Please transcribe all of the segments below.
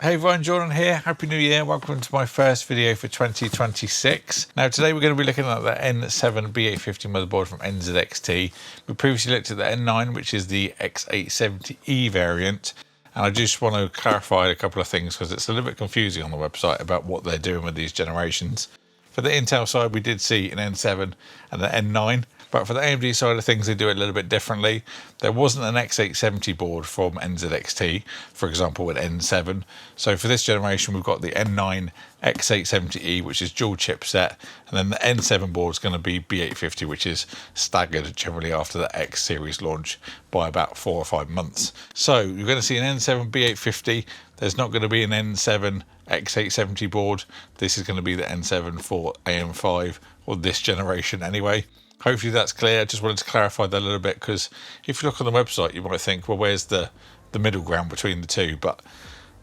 Hey everyone, Jordan here. Happy New Year. Welcome to my first video for 2026. Now today we're going to be looking at the N7 B850 motherboard from NZXT. We previously looked at the N9, which is the X870E variant. And I just want to clarify a couple of things because it's a little bit confusing on the website about what they're doing with these generations. For the Intel side, we did see an N7 and an N9. But for the AMD side of things, they do it a little bit differently. There wasn't an X870 board from NZXT, for example, with N7. So for this generation, we've got the N9 X870E, which is dual chipset. And then the N7 board is going to be B850, which is staggered generally after the X series launch by about 4 or 5 months. So you're going to see an N7 B850. There's not going to be an N7 X870 board. This is going to be the N7 for AM5, or this generation anyway. Hopefully that's clear. I just wanted to clarify that a little bit because if you look on the website, you might think, well, where's the middle ground between the two? But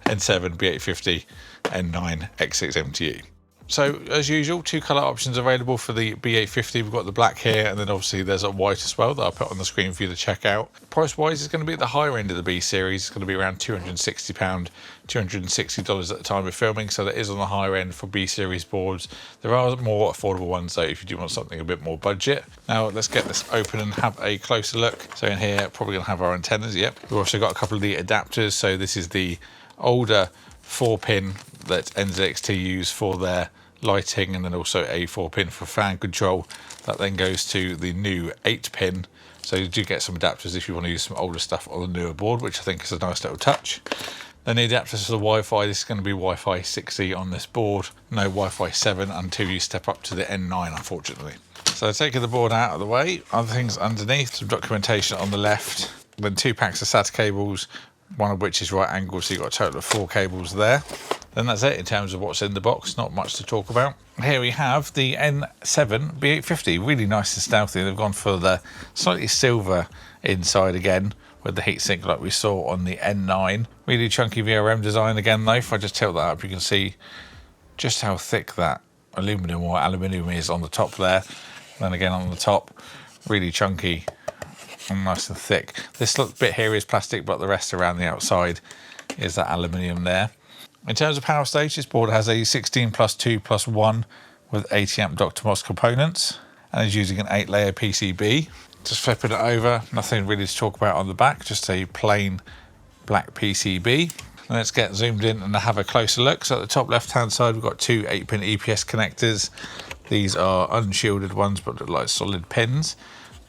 N7, B850, N9, X670E. So as usual, 2 colour options available for the B850. We've got the black here, and then obviously there's a white as well that I'll put on the screen for you to check out. Price wise, it's going to be at the higher end of the B series. It's going to be around £260, $260 at the time of filming. So that is on the higher end for B series boards. There are more affordable ones though if you do want something a bit more budget. Now let's get this open and have a closer look. So in here, probably going to have our antennas. Yep. We've also got a couple of the adapters. So this is the older 4-pin that NZXT use for their lighting, and then also a 4-pin for fan control. That then goes to the new 8-pin. So you do get some adapters if you want to use some older stuff on the newer board, which I think is a nice little touch. Then the adapters for the Wi-Fi. This is going to be Wi-Fi 6E on this board. No Wi-Fi 7 until you step up to the N9, unfortunately. So taking the board out of the way, other things underneath, some documentation on the left. Then 2 packs of SATA cables, one of which is right angle, so you've got a total of 4 cables there. Then that's it in terms of what's in the box, not much to talk about. Here we have the N7 B850, really nice and stealthy. They've gone for the slightly silver inside again with the heatsink like we saw on the N9. Really chunky VRM design again though. If I just tilt that up, you can see just how thick that aluminum or aluminium is on the top there. Then again on the top, really chunky and nice and thick. This bit here is plastic, but the rest around the outside is that aluminium there. In terms of power stage, this board has a 16+2+1 with 80 amp Dr. components and is using an 8-layer PCB. Just flipping it over, nothing really to talk about on the back, just a plain black PCB. And let's get zoomed in and have a closer look. So at the top left-hand side, we've got 2 8-pin EPS connectors. These are unshielded ones, but look like solid pins.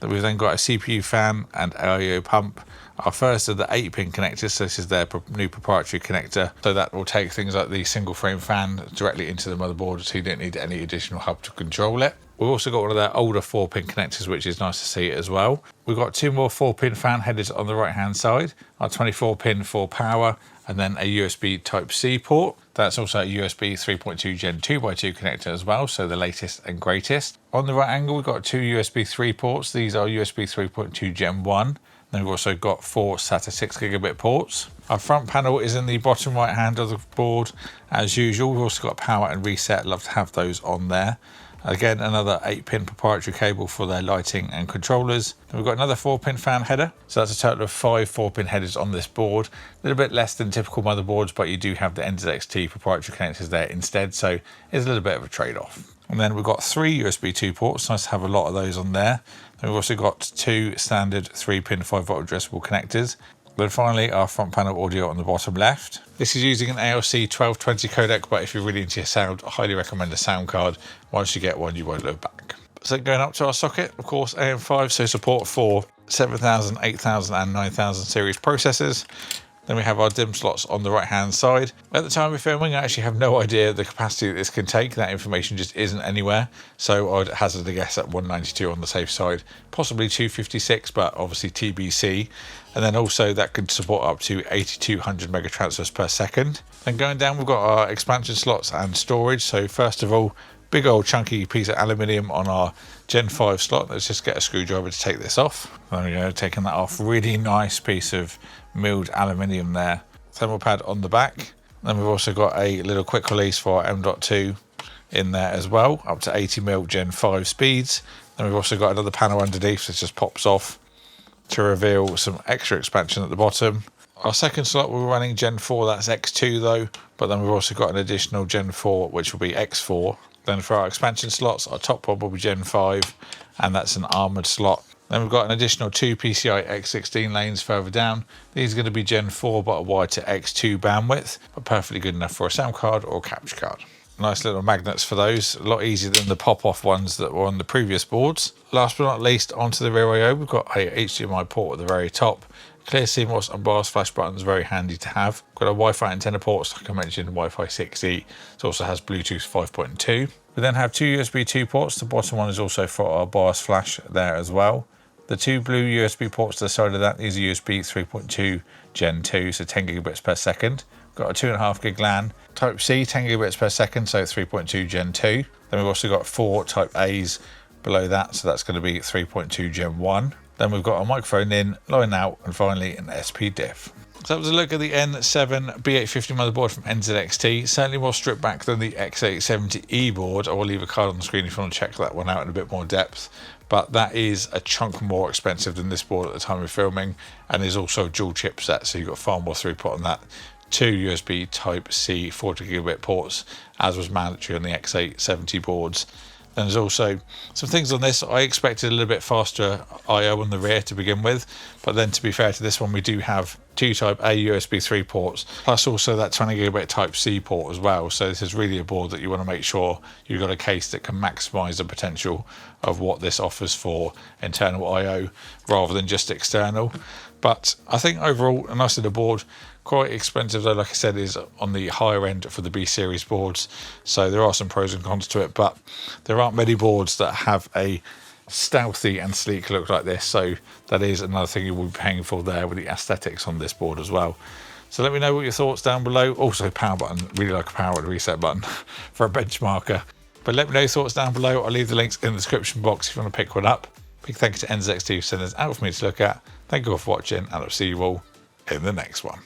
We've then got a CPU fan and I/O pump. Our first of the 8-pin connectors, so this is their new proprietary connector. So that will take things like the single frame fan directly into the motherboard, so you don't need any additional hub to control it. We've also got one of their older 4-pin connectors, which is nice to see as well. We've got 2 more 4-pin fan headers on the right hand side, our 24-pin for power, and then a USB Type-C port. That's also a USB 3.2 Gen 2x2 connector as well, so the latest and greatest. On the right angle, we've got 2 USB 3 ports. These are USB 3.2 Gen 1. Then we've also got 4 SATA 6 gigabit ports. Our front panel is in the bottom right hand of the board as usual. We've also got power and reset. Love to have those on there. Again, another 8-pin proprietary cable for their lighting and controllers. Then we've got another 4-pin fan header. So that's a total of 5 4-pin headers on this board. A little bit less than typical motherboards, but you do have the NZXT proprietary connectors there instead. So it's a little bit of a trade-off. And then we've got 3 USB 2 ports. Nice to have a lot of those on there. Then we've also got 2 standard 3-pin 5-volt addressable connectors. Then finally, our front panel audio on the bottom left. This is using an ALC 1220 codec, but if you're really into your sound, I highly recommend a sound card. Once you get one, you won't look back. So going up to our socket, of course, AM5, so support for 7000, 8000 and 9000 series processors. Then we have our DIMM slots on the right hand side. At the time of filming, I actually have no idea the capacity that this can take. That information just isn't anywhere. So I'd hazard a guess at 192 on the safe side, possibly 256, but obviously TBC. And then also that could support up to 8200 mega transfers per second. Then going down, we've got our expansion slots and storage. So first of all, big old chunky piece of aluminium on our Gen 5 slot. Let's just get a screwdriver to take this off. There we go, taking that off. Really nice piece of milled aluminium there. Thermal pad on the back. Then we've also got a little quick release for our M.2 in there as well, up to 80mm Gen 5 speeds. Then we've also got another panel underneath that just pops off to reveal some extra expansion at the bottom. Our second slot we're running Gen 4, that's X2 though, but then we've also got an additional Gen 4 which will be X4. Then for our expansion slots, our top pod will be Gen 5, and that's an armoured slot. Then we've got an additional 2 PCI X16 lanes further down. These are going to be Gen 4 but a wide to X2 bandwidth, but perfectly good enough for a sound card or a capture card. Nice little magnets for those, a lot easier than the pop-off ones that were on the previous boards. Last but not least, onto the rear I/O, we've got a HDMI port at the very top. Clear CMOS and BIOS flash buttons, very handy to have. Got a Wi-Fi antenna ports, like I mentioned, Wi-Fi 6E. It also has Bluetooth 5.2. We then have 2 USB 2 ports. The bottom one is also for our BIOS flash there as well. The 2 blue USB ports to the side of that, these are USB 3.2 Gen 2, so 10 gigabits per second. Got a 2.5 gig LAN, Type C, 10 gigabits per second, so 3.2 Gen 2. Then we've also got 4 Type A's below that, so that's going to be 3.2 Gen 1. Then we've got a microphone in, line out, and finally an SP diff. So that was a look at the N7 B850 motherboard from NZXT. Certainly more stripped back than the X870E board. I will leave a card on the screen if you want to check that one out in a bit more depth. But that is a chunk more expensive than this board at the time of filming, and is also a dual chipset, so you've got far more throughput on that. 2 USB Type C 40 gigabit ports, as was mandatory on the X870 boards. Then there's also some things on this. I expected a little bit faster I/O on the rear to begin with, but then to be fair to this one, we do have 2 Type A USB 3 ports, plus also that 20 gigabit Type C port as well. So this is really a board that you want to make sure you've got a case that can maximise the potential of what this offers for internal I/O rather than just external. But I think overall a nice little board. Quite expensive though, like I said, is on the higher end for the B series boards, so there are some pros and cons to it, but there aren't many boards that have a stealthy and sleek look like this, so that is another thing you will be paying for there with the aesthetics on this board as well. So let me know what your thoughts down below. Also, power button, really like a power reset button for a benchmarker. But let me know your thoughts down below. I'll leave the links in the description box if you want to pick one up. Big thank you to NZXT for sending this out for me to look at. Thank you all for watching, and I'll see you all in the next one.